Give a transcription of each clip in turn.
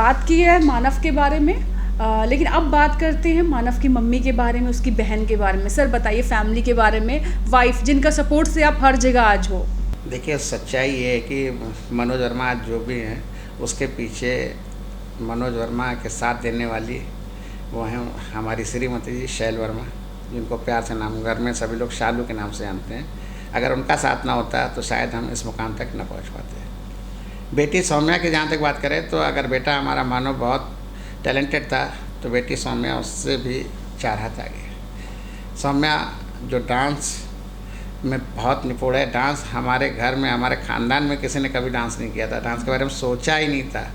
बात की है मानव के बारे में, लेकिन अब बात करते हैं मानव की मम्मी के बारे में, उसकी बहन के बारे में। सर बताइए फैमिली के बारे में, वाइफ जिनका सपोर्ट से आप हर जगह आज हो। देखिए, सच्चाई ये है कि मनोज वर्मा आज जो भी हैं उसके पीछे मनोज वर्मा के साथ देने वाली वो हैं हमारी श्रीमती जी शैल वर्मा, जिनको प्यार से नाम घर में सभी लोग शालू के नाम से जानते हैं। अगर उनका साथ ना होता तो शायद हम इस मुकाम तक न पहुंच पाते। बेटी सौम्या की जहाँ तक बात करें तो अगर बेटा हमारा मानव बहुत टैलेंटेड था तो बेटी सौम्या उससे भी 4 हाथ आगे। सौम्या जो डांस में बहुत निपुण है, डांस हमारे घर में हमारे ख़ानदान में किसी ने कभी डांस नहीं किया था, डांस के बारे में सोचा ही नहीं था।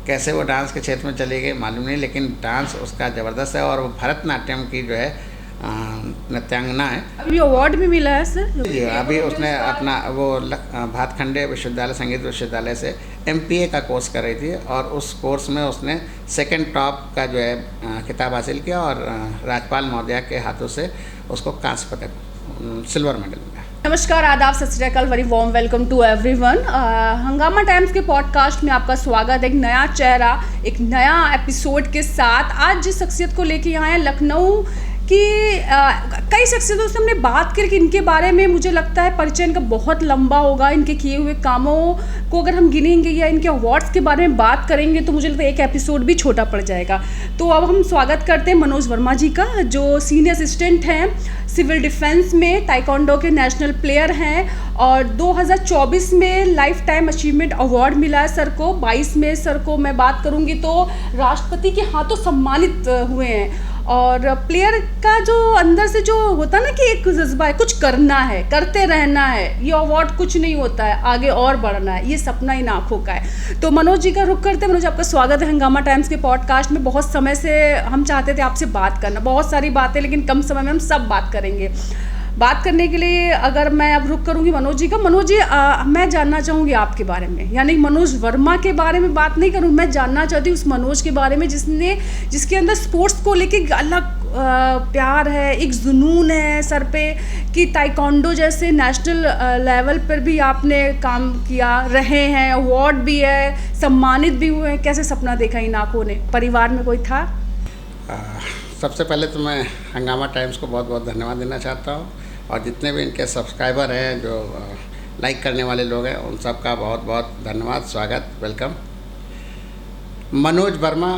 कैसे वो डांस के क्षेत्र में चली गई मालूम नहीं, लेकिन डांस उसका ज़बरदस्त है और वो भरतनाट्यम की जो है नृत्यांगना है। अभी अवार्ड भी मिला है सर जी, अभी उसने अपना वो भातखंडे विश्वविद्यालय संगीत विश्वविद्यालय से MPA का कोर्स कर रही थी और उस कोर्स में उसने सेकंड टॉप का जो है खिताब हासिल किया और राज्यपाल महोदया के हाथों से उसको कांस्य पदक सिल्वर मेडल मिला। नमस्कार, आदाब, सत श्री अकाल, very warm welcome to everyone. Hungama Times के पॉडकास्ट में आपका स्वागत। एक नया चेहरा, एक नया एपिसोड के साथ आज जिस शख्सियत को लेके यहाँ आए लखनऊ कि कई शख्सियतों से हमने बात की कि इनके बारे में मुझे लगता है परिचय इनका बहुत लंबा होगा। इनके किए हुए कामों को अगर हम गिनेंगे या इनके अवार्ड्स के बारे में बात करेंगे तो मुझे लगता है एक एपिसोड भी छोटा पड़ जाएगा। तो अब हम स्वागत करते हैं मनोज वर्मा जी का, जो सीनियर असिस्टेंट हैं सिविल डिफेंस में, ताइक्वांडो के नेशनल प्लेयर हैं और 2024 में लाइफ टाइम अचीवमेंट अवार्ड मिला है सर को। 22 में सर को मैं बात करूँगी तो राष्ट्रपति के हाथों सम्मानित हुए हैं। और प्लेयर का जो अंदर से जो होता है ना कि एक जज्बा है, कुछ करना है, करते रहना है, ये अवार्ड कुछ नहीं होता है, आगे और बढ़ना है, ये सपना इन आँखों का है। तो मनोज जी का रुख करते हैं। मनोज, आपका स्वागत है हंगामा टाइम्स के पॉडकास्ट में। बहुत समय से हम चाहते थे आपसे बात करना, बहुत सारी बातें, लेकिन कम समय में हम सब बात करेंगे। बात करने के लिए अगर मैं अब रुख करूंगी मनोज जी का। मनोज जी, मैं जानना चाहूँगी आपके बारे में, यानी मनोज वर्मा के बारे में बात नहीं करूँ, मैं जानना चाहती हूँ उस मनोज के बारे में जिसके अंदर स्पोर्ट्स को लेके अलग प्यार है, एक जुनून है सर पे कि ताइक्वांडो जैसे नेशनल लेवल पर भी आपने काम किया, रहे हैं, अवार्ड भी है, सम्मानित भी हुए हैं। कैसे सपना देखा इन आँखों ने? परिवार में कोई था? सबसे पहले तो मैं हंगामा टाइम्स को बहुत बहुत धन्यवाद देना चाहता हूँ और जितने भी इनके सब्सक्राइबर हैं, जो लाइक करने वाले लोग हैं, उन सब का बहुत बहुत धन्यवाद, स्वागत, वेलकम। मनोज वर्मा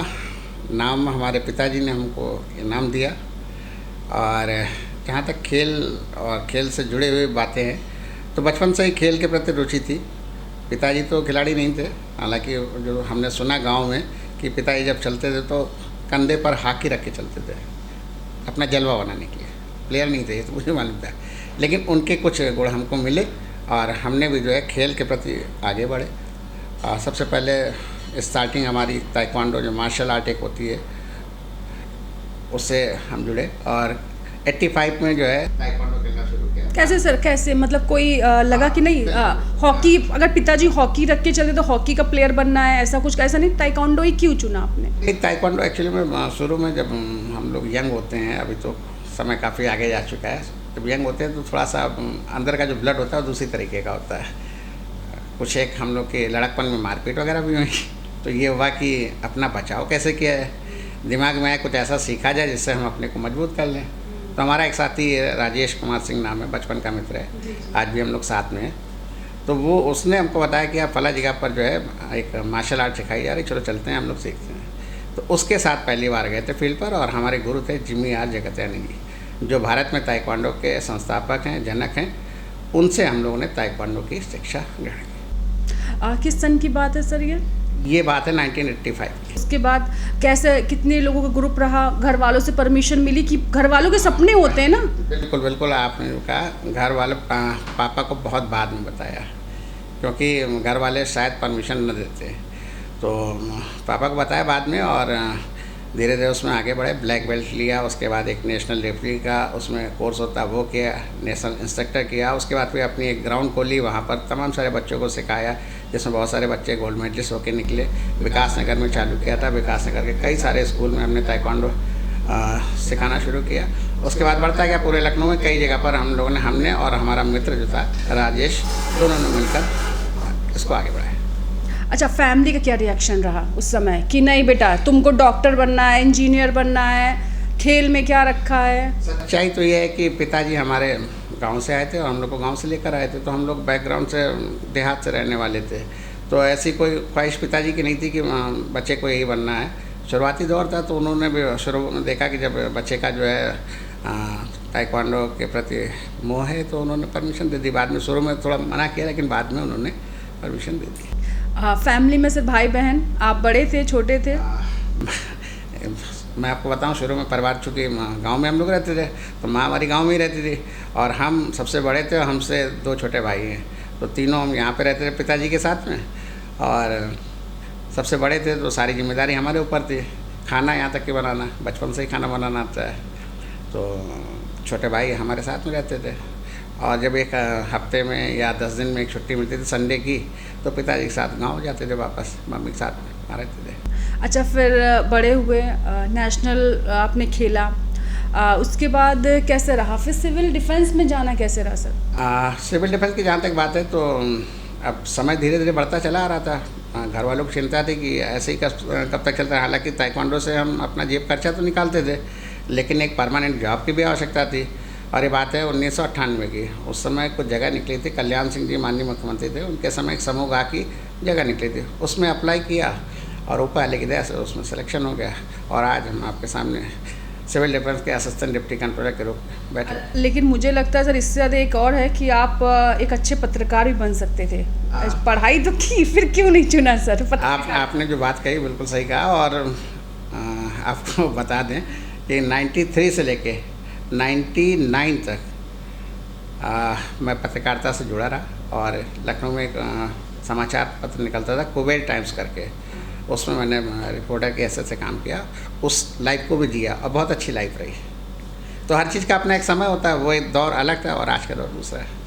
नाम हमारे पिताजी ने हमको इनाम दिया और जहाँ तक खेल और खेल से जुड़े हुए बातें हैं तो बचपन से ही खेल के प्रति रुचि थी। पिताजी तो खिलाड़ी नहीं थे, हालांकि जो हमने सुना गांव में कि पिताजी जब चलते थे तो कंधे पर हॉकी रख के चलते थे अपना जलवा बनाने के लिए। प्लेयर नहीं थे, ये तो मुझे मालूम था, लेकिन उनके कुछ गुण हमको मिले और हमने भी जो है खेल के प्रति आगे बढ़े। सबसे पहले स्टार्टिंग हमारी ताइक्वांडो जो मार्शल आर्ट एक होती है उससे हम जुड़े और 85 में जो है ताइक्वांडो खेलना शुरू किया। कैसे सर, कैसे मतलब कोई लगा कि नहीं हॉकी, अगर पिताजी हॉकी रख के चलते तो हॉकी का प्लेयर बनना है, ऐसा कुछ? ऐसा नहीं, ताइक्वांडो ही क्यों चुना आपने? ताइक्वांडो एक्चुअली में शुरू में जब हम लोग यंग होते हैं, अभी तो समय काफ़ी आगे जा चुका है, जब यंग होते हैं तो थोड़ा सा अंदर का जो ब्लड होता है वो दूसरी तरीके का होता है। कुछ एक हम लोग के लड़कपन में मारपीट वगैरह भी हुई, तो ये हुआ कि अपना बचाव कैसे किया है, दिमाग में कुछ ऐसा सीखा जाए जिससे हम अपने को मजबूत कर लें। तो हमारा एक साथी राजेश कुमार सिंह नाम है, बचपन का मित्र है, आज भी हम लोग साथ में हैं। तो वो उसने हमको बताया कि आप फला जगह पर जो है एक मार्शल आर्ट सिखाई जा रही, चलो चलते हैं, हम लोग सीखते हैं। तो उसके साथ पहली बार गए थे फील्ड पर और हमारे गुरु थे जिमी आर जगत्यानी जी, जो भारत में ताइक्वांडो के संस्थापक हैं, जनक हैं। उनसे हम लोगों ने ताइक्वांडो की शिक्षा ग्रहण की। किस सन की बात है सर ये बात है 1985 की। उसके बाद कैसे, कितने लोगों का ग्रुप रहा, घर वालों से परमिशन मिली कि घर वालों के सपने होते हैं ना? बिल्कुल बिल्कुल, आपने कहा घर वाले पापा को बहुत बाद में बताया, क्योंकि घर वाले शायद परमिशन न देते, तो पापा को बताया बाद में और धीरे धीरे उसमें आगे बढ़े। ब्लैक बेल्ट लिया, उसके बाद एक नेशनल रेफरी का उसमें कोर्स होता वो किया, नेशनल इंस्ट्रक्टर किया, उसके बाद फिर अपनी एक ग्राउंड खोली, वहाँ पर तमाम सारे बच्चों को सिखाया, जिसमें बहुत सारे बच्चे गोल्ड मेडलिस्ट होकर निकले। विकास नगर में चालू किया था, विकास नगर के कई सारे स्कूल में हमने ताइक्वांडो सिखाना शुरू किया। उसके बाद बढ़ता गया, पूरे लखनऊ में कई जगह पर हमने और हमारा मित्र जो था राजेश, दोनों ने मिलकर इसको आगे बढ़ाया। अच्छा, फैमिली का क्या रिएक्शन रहा उस समय कि नहीं बेटा तुमको डॉक्टर बनना है, इंजीनियर बनना है, खेल में क्या रखा है? सच्चाई तो ये है कि पिताजी हमारे गांव से आए थे और हम लोग को गांव से लेकर आए थे, तो हम लोग बैकग्राउंड से देहात से रहने वाले थे, तो ऐसी कोई ख्वाहिश पिताजी की नहीं थी कि बच्चे को यही बनना है। शुरुआती दौर था तो उन्होंने भी शुरू में देखा कि जब बच्चे का जो है ताइक्वांडो के प्रति मोह है तो उन्होंने परमिशन दे दी। बाद में शुरू में थोड़ा मना किया, लेकिन बाद में उन्होंने परमिशन दे दी। फैमिली में सिर्फ भाई बहन, आप बड़े थे छोटे थे? मैं आपको बताऊं, शुरू में परिवार चूँकि गांव में हम लोग रहते थे तो माँ हमारी गांव में ही रहती थी और हम सबसे बड़े थे, हमसे 2 छोटे भाई हैं, तो तीनों हम यहाँ पे रहते थे पिताजी के साथ में, और सबसे बड़े थे तो सारी जिम्मेदारी हमारे ऊपर थी। खाना यहाँ तक कि बनाना, बचपन से ही खाना बनाना आता है, तो छोटे भाई हमारे साथ में रहते थे। और जब एक हफ्ते में या 10 दिन में एक छुट्टी मिलती थी संडे की, तो पिताजी के साथ गांव जाते थे वापस, मम्मी के साथ रहते थे। अच्छा, फिर बड़े हुए, नेशनल आपने खेला, उसके बाद कैसे रहा? फिर सिविल डिफेंस में जाना कैसे रहा सर? सिविल डिफेंस की जहाँ तक बात है तो अब समय धीरे धीरे बढ़ता चला आ रहा था। घर वालों की चिंता थी कि ऐसे ही कब तक चलता है। हालांकि ताइक्वांडो से हम अपना जेब खर्चा तो निकालते थे, लेकिन एक परमानेंट जॉब की भी आवश्यकता थी। और ये बात है 1998 की। उस समय कुछ जगह निकली थी, कल्याण सिंह जी माननीय मुख्यमंत्री थे, उनके समय एक समूह गा की जगह निकली थी, उसमें अप्लाई किया और ऊपर वाले की दया से उसमें सिलेक्शन हो गया। और आज हम आपके सामने सिविल डिफेंस के असिस्टेंट डिप्टी कंट्रोलर के रूप में बैठे। लेकिन मुझे लगता है सर इससे ज़्यादा एक और है कि आप एक अच्छे पत्रकार भी बन सकते थे। पढ़ाई तो की, फिर क्यों नहीं चुना सर? आपने जो बात कही बिल्कुल सही कहा। और आपको बता दें कि 93 से लेके 99 तक मैं पत्रकारिता से जुड़ा रहा। और लखनऊ में एक समाचार पत्र निकलता था कुबेर टाइम्स करके, उसमें मैंने रिपोर्टर के हैसियत से काम किया। उस लाइफ को भी जिया और बहुत अच्छी लाइफ रही। तो हर चीज़ का अपना एक समय होता है, वो एक दौर अलग था और आज का दौर दूसरा है।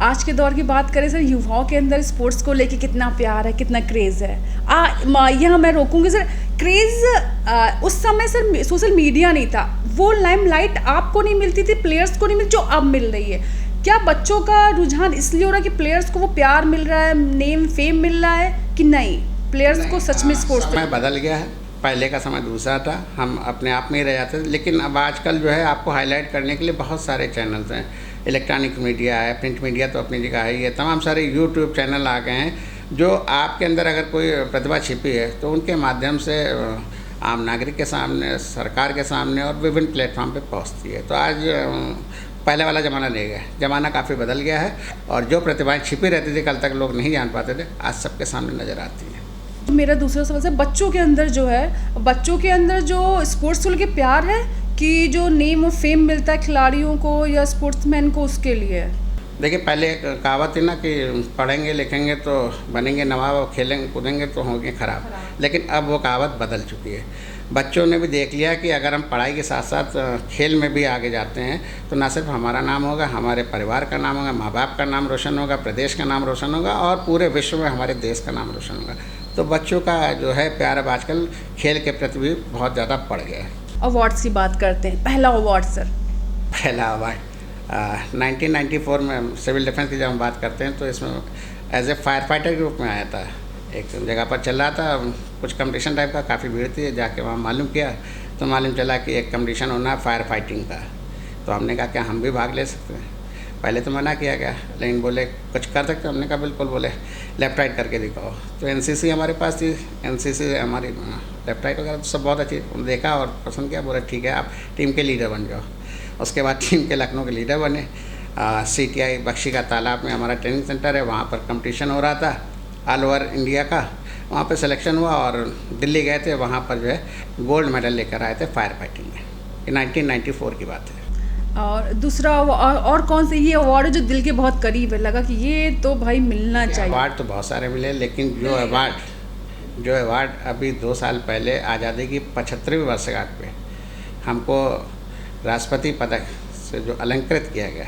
आज के दौर की बात करें सर, युवाओं के अंदर स्पोर्ट्स को लेके कितना प्यार है, कितना क्रेज़ है। यहाँ मैं रोकूंगी सर, क्रेज़ उस समय सर सोशल मीडिया नहीं था, वो लाइमलाइट आपको नहीं मिलती थी, प्लेयर्स को नहीं मिलती जो अब मिल रही है। क्या बच्चों का रुझान इसलिए हो रहा है कि प्लेयर्स को वो प्यार मिल रहा है, नेम फेम मिल रहा है, कि नहीं प्लेयर्स को सच में स्पोर्ट्स? समय बदल गया है, पहले का समय दूसरा था, हम अपने आप में ही रह जाते थे। लेकिन अब आजकल जो है आपको हाईलाइट करने के लिए बहुत सारे चैनल्स हैं। इलेक्ट्रॉनिक मीडिया है, प्रिंट मीडिया तो अपनी जगह है, ये तमाम सारे यूट्यूब चैनल आ गए हैं जो आपके अंदर अगर कोई प्रतिभा छिपी है तो उनके माध्यम से आम नागरिक के सामने, सरकार के सामने और विभिन्न प्लेटफॉर्म पे पहुंचती है। तो आज पहले वाला ज़माना नहीं गया, ज़माना काफ़ी बदल गया है और जो प्रतिभाएं छिपी रहती थी, कल तक लोग नहीं जान पाते थे, आज सबके सामने नज़र आती हैं। मेरा दूसरा सवाल है, बच्चों के अंदर जो स्पोर्ट्स को लेके प्यार है कि जो नेम और फेम मिलता है खिलाड़ियों को या स्पोर्ट्समैन को, उसके लिए? देखिए, पहले एक कहावत थी ना कि पढ़ेंगे लिखेंगे तो बनेंगे नवाब और खेलेंगे कूदेंगे तो होंगे ख़राब। लेकिन अब वो कहावत बदल चुकी है। बच्चों ने भी देख लिया कि अगर हम पढ़ाई के साथ साथ खेल में भी आगे जाते हैं तो ना सिर्फ हमारा नाम होगा, हमारे परिवार का नाम होगा, माँ बाप का नाम रोशन होगा, प्रदेश का नाम रोशन होगा और पूरे विश्व में हमारे देश का नाम रोशन होगा। तो बच्चों का जो है प्यार अब आजकल खेल के प्रति भी बहुत ज़्यादा बढ़ गया है। अवार्ड्स की बात करते हैं, पहला अवार्ड सर? पहला अवार्ड 1994 में सिविल डिफेंस की जब हम बात करते हैं तो इसमें एज ए फायर फाइटर के रूप में आया था। एक जगह पर चल रहा था, कुछ कंपटीशन टाइप का, काफ़ी भीड़ थी, जाके वहाँ मालूम किया तो मालूम चला कि एक कंपटीशन होना है फायर फाइटिंग का। तो हमने कहा क्या हम भी भाग ले सकते हैं? पहले तो मना किया गया, लेकिन बोले कुछ कर सकते, हमने कहा बिल्कुल, बोले लेफ्ट राइट करके दिखाओ। तो एनसीसी हमारे पास थी, एनसीसी हमारी लेफ्ट राइट वगैरह तो सब बहुत अच्छी देखा और पसंद किया, बोले ठीक है आप टीम के लीडर बन जाओ। उसके बाद टीम के लखनऊ के लीडर बने। CTI बख्शी का तालाब में हमारा ट्रेनिंग सेंटर है, वहाँ पर कंपटीशन हो रहा था ऑल ओवर इंडिया का, वहाँ पर सिलेक्शन हुआ और दिल्ली गए थे, वहाँ पर जो है गोल्ड मेडल लेकर आए थे फायर फाइटिंग में। ये 1994 की बात है। और दूसरा और कौन से ये अवार्ड है जो दिल के बहुत करीब है, लगा कि ये तो भाई मिलना चाहिए? अवार्ड तो बहुत सारे मिले, लेकिन जो अवार्ड अभी 2 साल पहले आज़ादी की 75वीं वर्षगांठ पे हमको राष्ट्रपति पदक से जो अलंकृत किया गया,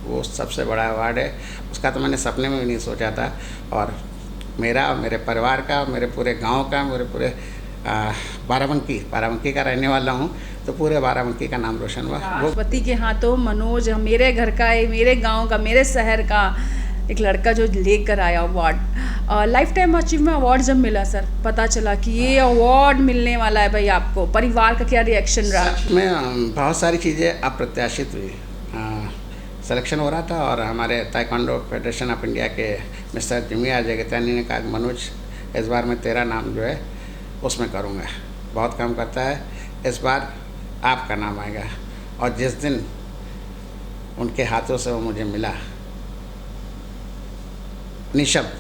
वो सबसे बड़ा अवार्ड है। उसका तो मैंने सपने में भी नहीं सोचा था। और मेरा, मेरे परिवार का, मेरे पूरे गांव का, मेरे पूरे बाराबंकी का रहने वाला हूं, तो पूरे बाराबंकी का नाम रोशन हुआ। राष्ट्रपति के हाथों मनोज, मेरे घर का है, मेरे गांव का, मेरे शहर का, एक लड़का जो लेकर आया award, life time achievement award जब मिला सर, पता चला कि ये अवार्ड मिलने वाला है भाई, आपको परिवार का क्या रिएक्शन रहा? सच में बहुत सारी चीज़ें अप्रत्याशित हुई। सिलेक्शन हो रहा था और हमारे ताइक्वांडो फेडरेशन ऑफ इंडिया के मिस्टर जिमी अजय गतानी ने कहा मनोज इस बार मैं तेरा नाम जो है उसमें करूँगा, बहुत काम करता है, इस बार आपका नाम आएगा। और जिस दिन उनके हाथों से वो मुझे मिला, निशब्द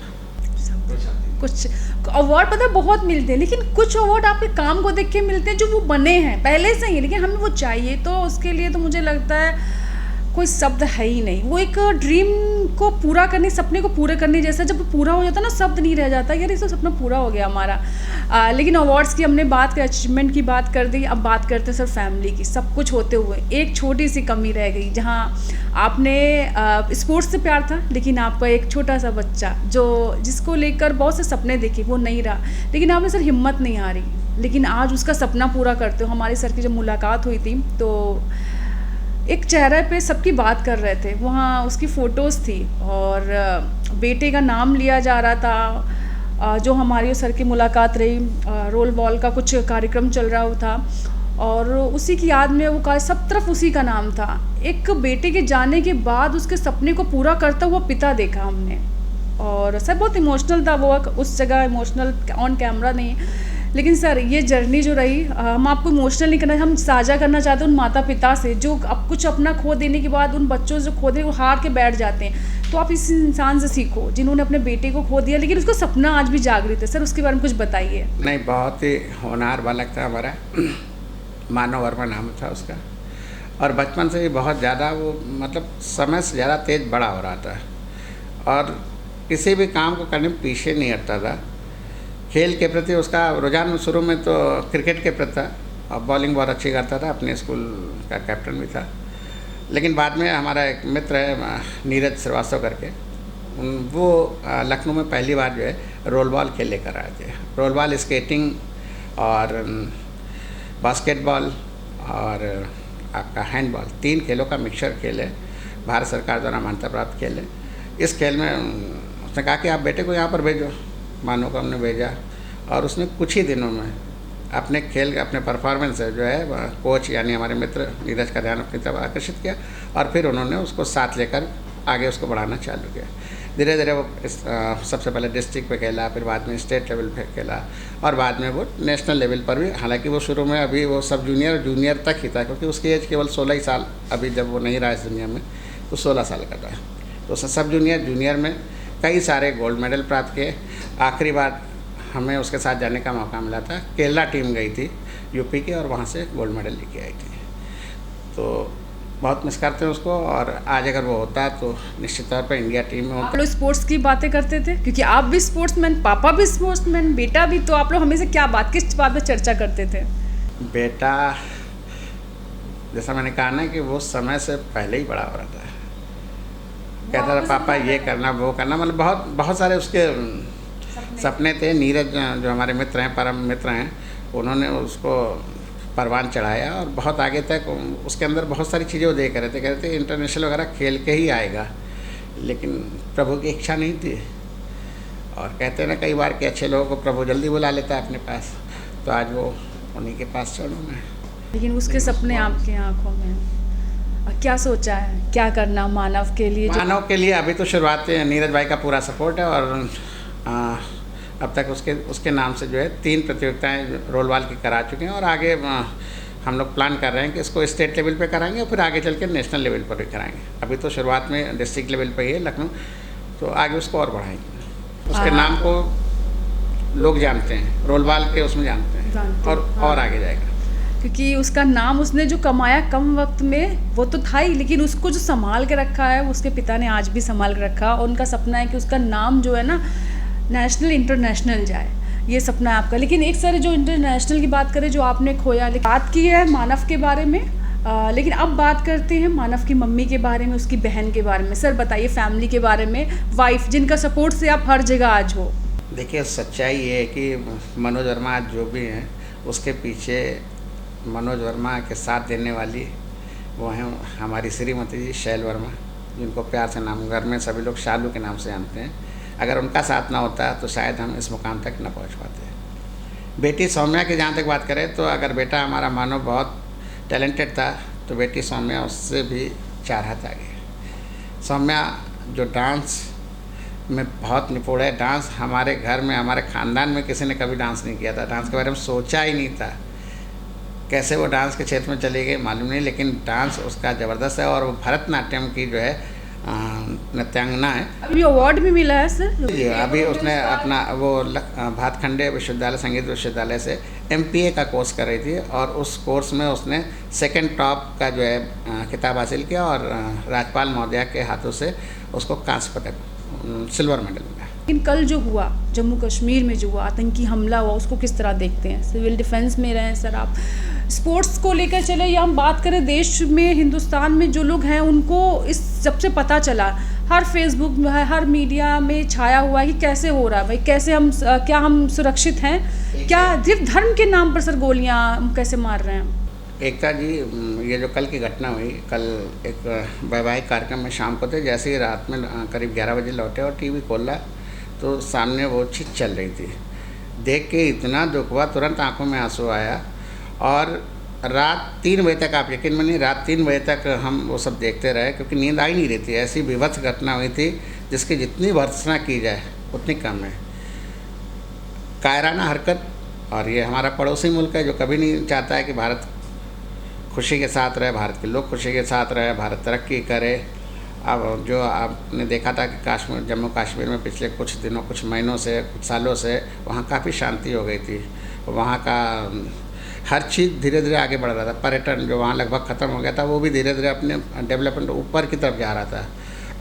कुछ अवार्ड पता है बहुत मिलते हैं, लेकिन कुछ अवार्ड आपके काम को देख के मिलते हैं जो वो बने हैं पहले से ही, लेकिन हमें वो चाहिए, तो उसके लिए तो मुझे लगता है कोई शब्द है ही नहीं। वो एक ड्रीम को पूरा करने, सपने को पूरा करने जैसा, जब पूरा हो जाता है ना शब्द नहीं रह जाता, यार ये तो सपना पूरा हो गया हमारा। लेकिन अवार्ड्स की हमने बात की, अचीवमेंट की बात कर दी, अब बात करते हैं सर फैमिली की। सब कुछ होते हुए एक छोटी सी कमी रह गई, जहाँ आपने स्पोर्ट्स से प्यार था, लेकिन आपका एक छोटा सा बच्चा जो जिसको लेकर बहुत से सपने देखे वो नहीं रहा, लेकिन आपने सर हिम्मत नहीं आ रही, लेकिन आज उसका सपना पूरा करते हो। हमारे सर की जब मुलाकात हुई थी तो एक चेहरे पे सबकी बात कर रहे थे, वहाँ उसकी फ़ोटोज़ थी और बेटे का नाम लिया जा रहा था। जो हमारी सर की मुलाकात रही, रोल बॉल का कुछ कार्यक्रम चल रहा था और उसी की याद में वो सब तरफ उसी का नाम था। एक बेटे के जाने के बाद उसके सपने को पूरा करता हुआ पिता देखा हमने, और सर बहुत इमोशनल था वो उस जगह, इमोशनल ऑन कैमरा नहीं, लेकिन सर ये जर्नी जो रही, हम आपको इमोशनल नहीं करना, हम साझा करना चाहते हैं उन माता पिता से जो अब कुछ अपना खो देने के बाद, उन बच्चों से खो दे वो हार के बैठ जाते हैं। तो आप इस इंसान से सीखो जिन्होंने अपने बेटे को खो दिया, लेकिन उसका सपना आज भी जागृत है। सर उसके बारे में कुछ बताइए। नहीं, बहुत ही होनहार बालक था हमारा, मानव वर्मा नाम था उसका, और बचपन से ही बहुत ज़्यादा वो मतलब समय से ज़्यादा तेज़ बड़ा हो रहा था और किसी भी काम को करने में पीछे नहीं हटता था। खेल के प्रति उसका रुझान शुरू में तो क्रिकेट के प्रति था और बॉलिंग बहुत अच्छी करता था, अपने स्कूल का कैप्टन भी था। लेकिन बाद में हमारा एक मित्र है नीरज श्रीवास्तव करके, वो लखनऊ में पहली बार जो है रोल बॉल खेल लेकर आए थे। रोल बॉल, स्केटिंग और बास्केटबॉल और आपका हैंडबॉल, 3 खेलों का मिक्सचर खेल है, भारत सरकार द्वारा मान्यता प्राप्त खेल है। इस खेल में उसने कहा कि आप बेटे को यहाँ पर भेजो, मानो को हमने भेजा और उसने कुछ ही दिनों में अपने खेल अपने परफॉर्मेंस से जो है कोच यानी हमारे मित्र नीरज का ध्यान अपनी तरफ आकर्षित किया और फिर उन्होंने उसको साथ लेकर आगे उसको बढ़ाना चालू किया। धीरे धीरे वो सबसे पहले डिस्ट्रिक्ट पे खेला, फिर बाद में स्टेट लेवल पे खेला और बाद में वो नेशनल लेवल पर भी, हालांकि वो शुरू में अभी वो सब जूनियर तक ही था क्योंकि उसकी एज केवल 16 ही साल, अभी जब वो नहीं रहा इस दुनिया में तो 16 साल का था। तो सब जूनियर में कई सारे गोल्ड मेडल प्राप्त किए। आखिरी बार हमें उसके साथ जाने का मौका मिला था, केरला टीम गई थी यूपी की और वहाँ से गोल्ड मेडल लेके आई थी। तो बहुत मिस करते हैं उसको और आज अगर वो होता तो निश्चित तौर पर इंडिया टीम में होता। आप लोग स्पोर्ट्स की बातें करते थे क्योंकि आप भी स्पोर्ट्समैन, पापा भी स्पोर्ट्समैन, बेटा भी, तो आप लोग हमेशा क्या बात, किस बात पर चर्चा करते थे? बेटा जैसा मैंने कहा ना कि वो समय से पहले ही बड़ा हो रहा था, कहता था पापा ये करना वो करना, मतलब बहुत सारे उसके सपने थे। नीरज जो हमारे मित्र हैं, परम मित्र हैं, उन्होंने उसको परवान चढ़ाया और बहुत आगे तक उसके अंदर बहुत सारी चीज़ें वो देख रहे थे, कह रहे थे इंटरनेशनल वगैरह खेल के ही आएगा, लेकिन प्रभु की इच्छा नहीं थी। और कहते हैं ना कई बार कि अच्छे लोगों को प्रभु जल्दी बुला लेता है अपने पास, तो आज वो उन्हीं के पास चढ़ूँ मैं। लेकिन उसके सपने आपकी आंखों में, क्या सोचा है, क्या करना मानव के लिए? मानव के लिए अभी तो शुरुआत है, नीरज भाई का पूरा सपोर्ट है और अब तक उसके नाम से जो है 3 प्रतियोगिताएं रोल बॉल की करा चुके हैं और आगे हम लोग प्लान कर रहे हैं कि इसको स्टेट लेवल पे कराएंगे और फिर आगे चल के नेशनल लेवल पर भी कराएंगे। अभी तो शुरुआत में डिस्ट्रिक्ट लेवल पे ही है लखनऊ, तो आगे उसको और बढ़ाएंगे। उसके नाम को लोग जानते हैं, रोल बॉल के उसमें जानते हैं और आगे जाएगा, क्योंकि उसका नाम उसने जो कमाया कम वक्त में वो तो था ही, लेकिन उसको जो संभाल के रखा है उसके पिता ने आज भी संभाल के रखा और उनका सपना है कि उसका नाम जो है ना नेशनल इंटरनेशनल जाए, ये सपना है आपका। लेकिन एक सर जो इंटरनेशनल की बात करें जो आपने खोया, बात की है मानव के बारे में, लेकिन अब बात करते हैं मानव की मम्मी के बारे में, उसकी बहन के बारे में। सर बताइए फैमिली के बारे में, वाइफ जिनका सपोर्ट से आप हर जगह आज हो। देखिए सच्चाई ये है कि मनोज वर्मा आज जो भी हैं उसके पीछे मनोज वर्मा के साथ देने वाली वो हैं हमारी श्रीमती जी शैल वर्मा, जिनको प्यार से नाम घर में सभी लोग शालू के नाम से जानते हैं, अगर उनका साथ ना होता तो शायद हम इस मुकाम तक न पहुंच पाते। बेटी सौम्या की जहाँ तक बात करें तो अगर बेटा हमारा मानो बहुत टैलेंटेड था तो बेटी सौम्या उससे भी 4 हाथ आगे। सौम्या जो डांस में बहुत निपुण है, डांस हमारे घर में हमारे ख़ानदान में किसी ने कभी डांस नहीं किया था, डांस के बारे में सोचा ही नहीं था। कैसे वो डांस के क्षेत्र में चली गई मालूम नहीं, लेकिन डांस उसका ज़बरदस्त है और वो भरतनाट्यम की जो है नृत्यांगना है। अभी अवार्ड भी मिला है सर। जी, अभी उसने अपना वो भातखंडे विश्वविद्यालय संगीत विश्वविद्यालय से MPA का कोर्स कर रही थी और उस कोर्स में उसने 2nd टॉप का जो है खिताब हासिल किया और राज्यपाल महोदया के हाथों से उसको कांस्य पदक सिल्वर मेडल मिला। लेकिन कल जो हुआ जम्मू कश्मीर में, जो हुआ आतंकी हमला हुआ, उसको किस तरह देखते हैं? सिविल डिफेंस में रहे सर आप, स्पोर्ट्स को लेकर चले या हम बात करें देश में, हिंदुस्तान में जो लोग हैं उनको इस जब से पता चला, हर फेसबुक में हर मीडिया में छाया हुआ है कि कैसे हो रहा है भाई, कैसे हम क्या हम सुरक्षित हैं? क्या सिर्फ धर्म के नाम पर सर गोलियां कैसे मार रहे हैं? एकता जी, ये जो कल की घटना हुई, कल एक वैवाहिक कार्यक्रम में शाम को थे, जैसे ही रात में करीब 11 बजे लौटे और टीवी खोला तो सामने वो चीज़ चल रही थी। देख के इतना दुख हुआ, तुरंत आंखों में आंसू आया और रात 3 बजे तक, आप यकीन मानिए, रात 3 बजे तक हम वो सब देखते रहे क्योंकि नींद आ ही नहीं रही थी। ऐसी विभत्स घटना हुई थी जिसकी जितनी भर्त्सना की जाए उतनी कम है। कायराना हरकत, और ये हमारा पड़ोसी मुल्क है जो कभी नहीं चाहता है कि भारत खुशी के साथ रहे, भारत के लोग खुशी के साथ रहे, भारत तरक्की करे। अब जो आपने देखा था कि जम्मू कश्मीर में पिछले कुछ दिनों, कुछ महीनों से, कुछ सालों से वहाँ काफ़ी शांति हो गई थी। वहाँ का हर चीज़ धीरे धीरे आगे बढ़ रहा था। पर्यटन जो वहाँ लगभग ख़त्म हो गया था वो भी धीरे धीरे अपने डेवलपमेंट ऊपर की तरफ जा रहा था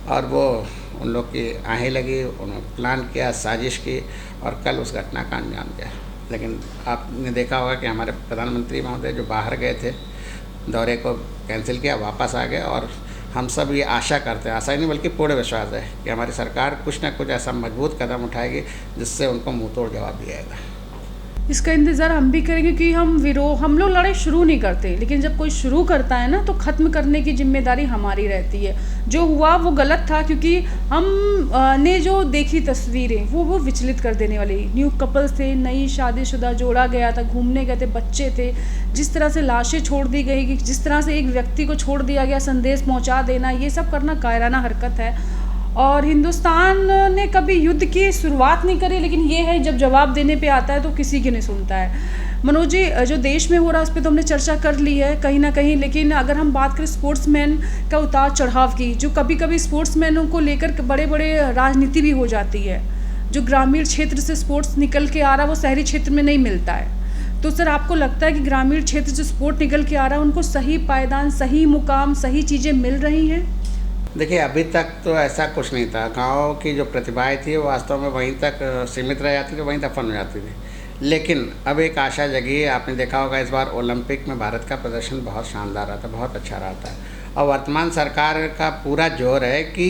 और वो उन लोग की आहें लगी, उन्होंने प्लान किया, साजिश की और कल उस घटना का अंजाम दिया। लेकिन आपने देखा होगा कि हमारे प्रधानमंत्री महोदय जो बाहर गए थे, दौरे को कैंसिल किया, वापस आ गए और हम सब ये आशा करते हैं, आशा ही नहीं बल्कि पूर्ण विश्वास है कि हमारी सरकार कुछ ना कुछ ऐसा मजबूत कदम उठाएगी जिससे उनको मुँह तोड़ जवाब दिया जाएगा। इसका इंतज़ार हम भी करेंगे कि हम लोग लड़ाई शुरू नहीं करते, लेकिन जब कोई शुरू करता है ना तो ख़त्म करने की जिम्मेदारी हमारी रहती है। जो हुआ वो गलत था क्योंकि हम ने जो देखी तस्वीरें वो विचलित कर देने वाली। न्यू कपल्स थे, नई शादीशुदा जोड़ा गया था, घूमने गए थे, बच्चे थे, जिस तरह से लाशें छोड़ दी गई, कि जिस तरह से एक व्यक्ति को छोड़ दिया गया, संदेश पहुँचा देना, ये सब करना कायराना हरकत है। और हिंदुस्तान ने कभी युद्ध की शुरुआत नहीं करी, लेकिन ये है जब जवाब देने पे आता है तो किसी की नहीं सुनता है। मनोज जी, जो देश में हो रहा है उस पर तो हमने चर्चा कर ली है कहीं ना कहीं, लेकिन अगर हम बात करें स्पोर्ट्समैन का उतार चढ़ाव की, जो कभी कभी स्पोर्ट्समैनों को लेकर बड़े बड़े राजनीति भी हो जाती है। जो ग्रामीण क्षेत्र से स्पोर्ट्स निकल के आ रहा है वो शहरी क्षेत्र में नहीं मिलता है। तो सर आपको लगता है कि ग्रामीण क्षेत्र से स्पोर्ट निकल के आ रहा है उनको सही पायदान, सही मुकाम, सही चीज़ें मिल रही हैं? देखिए, अभी तक तो ऐसा कुछ नहीं था। गाँव की जो प्रतिभाएं थी वो वास्तव में वहीं तक सीमित रह जाती थी, वहीं दफन हो जाती थी। लेकिन अब एक आशा जगी है। आपने देखा होगा इस बार ओलंपिक में भारत का प्रदर्शन बहुत शानदार रहा था, बहुत अच्छा रहा था। और वर्तमान सरकार का पूरा जोर है कि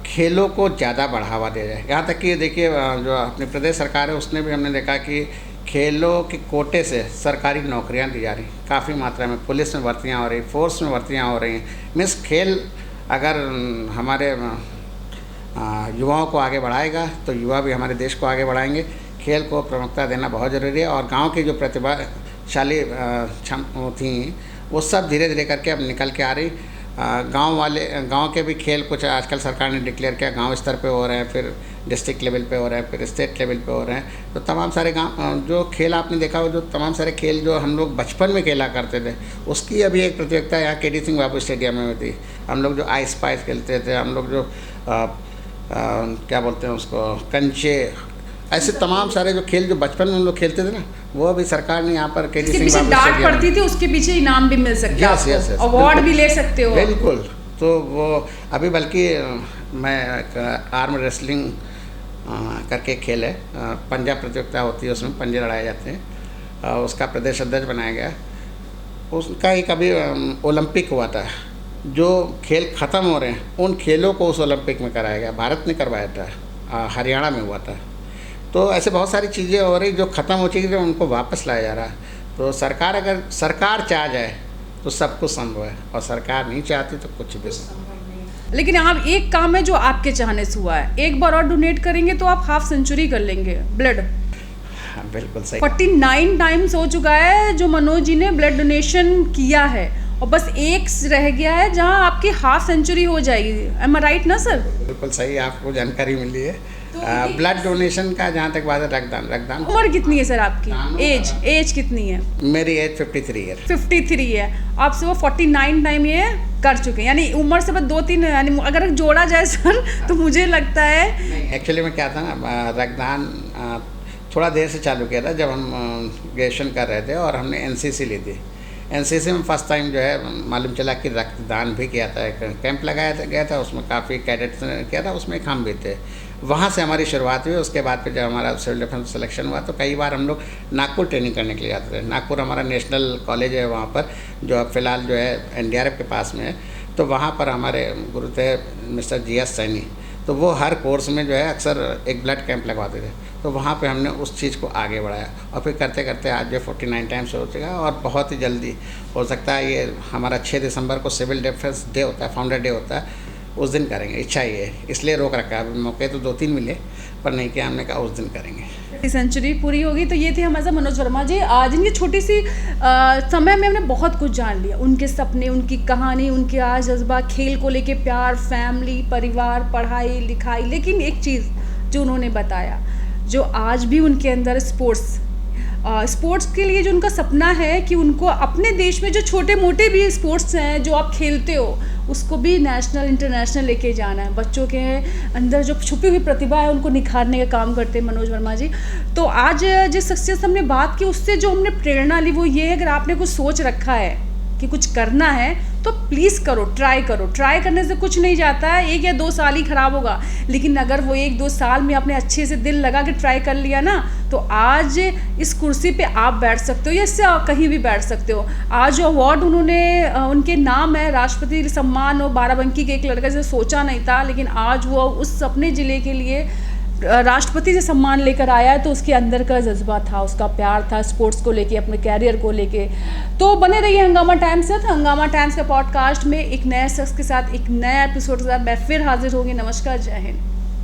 खेलों को ज़्यादा बढ़ावा दिया जाए। यहाँ तक कि देखिए, जो अपनी प्रदेश सरकार है उसने भी हमने देखा कि खेलों के कोटे से सरकारी नौकरियाँ दी जा रही, काफ़ी मात्रा में पुलिस में भर्तियाँ हो रही, फोर्स में भर्तियाँ हो रही हैं। मीन्स खेल अगर हमारे युवाओं को आगे बढ़ाएगा तो युवा भी हमारे देश को आगे बढ़ाएंगे। खेल को प्रमुखता देना बहुत ज़रूरी है और गांव की जो प्रतिभाशाली थी वो सब धीरे धीरे करके अब निकल के आ रही। गांव के भी खेल कुछ आजकल सरकार ने डिक्लेयर किया, गांव स्तर पे हो रहे हैं, फिर डिस्ट्रिक्ट लेवल पे हो रहे हैं, फिर स्टेट लेवल पे हो रहे हैं। तो तमाम सारे गांव जो खेल आपने देखा हो, जो तमाम सारे खेल जो हम लोग बचपन में खेला करते थे उसकी अभी एक प्रतियोगिता यहाँ KD सिंह बाबू स्टेडियम में हुई थी। हम लोग जो आइस पाइस खेलते थे, हम लोग जो क्या बोलते हैं उसको, कंचे, ऐसे तमाम सारे जो खेल जो बचपन में हम लोग खेलते थे ना, वो अभी सरकार ने यहाँ पर KD सिंह बाबू डांट पड़ती थी, उसके पीछे इनाम भी मिल सकता है, अवार्ड भी ले सकते हो। बिल्कुल। तो वो अभी बल्कि मैं आर्म रेसलिंग करके खेल है, पंजा प्रतियोगिता होती है, उसमें पंजे लड़ाए जाते हैं, उसका प्रदेश अध्यक्ष बनाया गया। उसका एक अभी ओलंपिक हुआ था, जो खेल ख़त्म हो रहे हैं उन खेलों को उस ओलंपिक में कराया गया, भारत ने करवाया था, हरियाणा में हुआ था। तो ऐसे बहुत सारी चीज़ें हो रही जो ख़त्म हो चुकी थी, उनको वापस लाया जा रहा है। तो सरकार, अगर सरकार चाह जाए तो सब कुछ संभव है, और सरकार नहीं चाहती तो कुछ भी संभव नहीं। लेकिन आप एक काम है जो आपके चाहने से हुआ है, एक बार और डोनेट करेंगे तो आप हाफ सेंचुरी कर लेंगे ब्लड। हाँ, बिल्कुल सही। 49 टाइम्स हो चुका है जो मनोज जी ने ब्लड डोनेशन किया है, और बस एक रह गया है जहां आपकी हाफ सेंचुरी हो जाएगी। एम आई राइट ना सर? बिल्कुल सही, आपको जानकारी मिली है। तो ब्लड डोनेशन का जहाँ तक बात है, रक्तदान। उम्र कितनी है सर आपकी? एज कितनी है? मेरी एज 53 है। 53 है, आपसे वो 49 टाइम ये कर चुके हैं, यानी उम्र से बस 2-3, यानी अगर जोड़ा जाए सर तो मुझे लगता है। एक्चुअली में क्या था ना, रक्तदान थोड़ा देर से चालू किया था, जब हम ग्रेजुएशन कर रहे थे और हमने एनसीसी ली थी। एनसीसी में फर्स्ट टाइम जो है मालूम चला कि रक्तदान भी किया था, एक कैंप लगाया गया था, उसमें काफ़ी कैडेट्स ने किया था, उसमें हम भी थे। वहाँ से हमारी शुरुआत हुई। उसके बाद फिर जब हमारा सिविल डिफेंस सिलेक्शन हुआ तो कई बार हम लोग नागपुर ट्रेनिंग करने के लिए जाते थे। नागपुर हमारा नेशनल कॉलेज है वहाँ पर, जो अब फ़िलहाल जो है एनडीआरएफ के पास में है। तो वहाँ पर हमारे गुरु थे मिस्टर जीएस सैनी, तो वो हर कोर्स में जो है अक्सर एक ब्लड कैंप लगवाते थे। तो वहाँ पे हमने उस चीज़ को आगे बढ़ाया और फिर करते करते आज जो 49 टाइम्स हो चुका है, और बहुत ही जल्दी हो सकता है ये हमारा 6 दिसंबर को सिविल डिफेंस डे होता है, फाउंडर डे होता है, उस दिन करेंगे। इच्छा ये है, इसलिए रोक रखा है। मौके तो 2-3 मिले पर नहीं किया, हमने कहा उस दिन करेंगे। सेंचुरी पूरी होगी। तो ये थे हमारे साथ मनोज वर्मा जी। आज इनकी छोटी सी समय में हमने बहुत कुछ जान लिया, उनके सपने, उनकी कहानी, उनके आज जज्बा, खेल को लेके प्यार, फैमिली, परिवार, पढ़ाई लिखाई। लेकिन एक चीज़ जो उन्होंने बताया, जो आज भी उनके अंदर स्पोर्ट्स के लिए जो उनका सपना है कि उनको अपने देश में जो छोटे मोटे भी स्पोर्ट्स हैं जो आप खेलते हो, उसको भी नेशनल इंटरनेशनल लेके जाना है। बच्चों के अंदर जो छुपी हुई प्रतिभा है उनको निखारने का काम करते हैं मनोज वर्मा जी। तो आज जिस शख्सियत से हमने बात की, उससे जो हमने प्रेरणा ली वो ये है, अगर आपने कुछ सोच रखा है कि कुछ करना है तो प्लीज़ करो, ट्राई करो। ट्राई करने से कुछ नहीं जाता है, 1 या 2 साल ही ख़राब होगा, लेकिन अगर वो 1-2 साल में आपने अच्छे से दिल लगा के ट्राई कर लिया ना, तो आज इस कुर्सी पे आप बैठ सकते हो या इससे कहीं भी बैठ सकते हो। आज जो अवार्ड उन्होंने उनके नाम है, राष्ट्रपति सम्मान, और बाराबंकी के एक लड़का जिसे सोचा नहीं था, लेकिन आज वो उस अपने ज़िले के लिए राष्ट्रपति से सम्मान लेकर आया है। तो उसके अंदर का जज्बा था, उसका प्यार था स्पोर्ट्स को लेके, अपने कैरियर को लेके। तो बने रहिए हंगामा टाइम्स से। हंगामा टाइम्स का पॉडकास्ट में एक नए शख्स के साथ, एक नया एपिसोड के साथ मैं फिर हाजिर होंगी। नमस्कार, जय हिंद।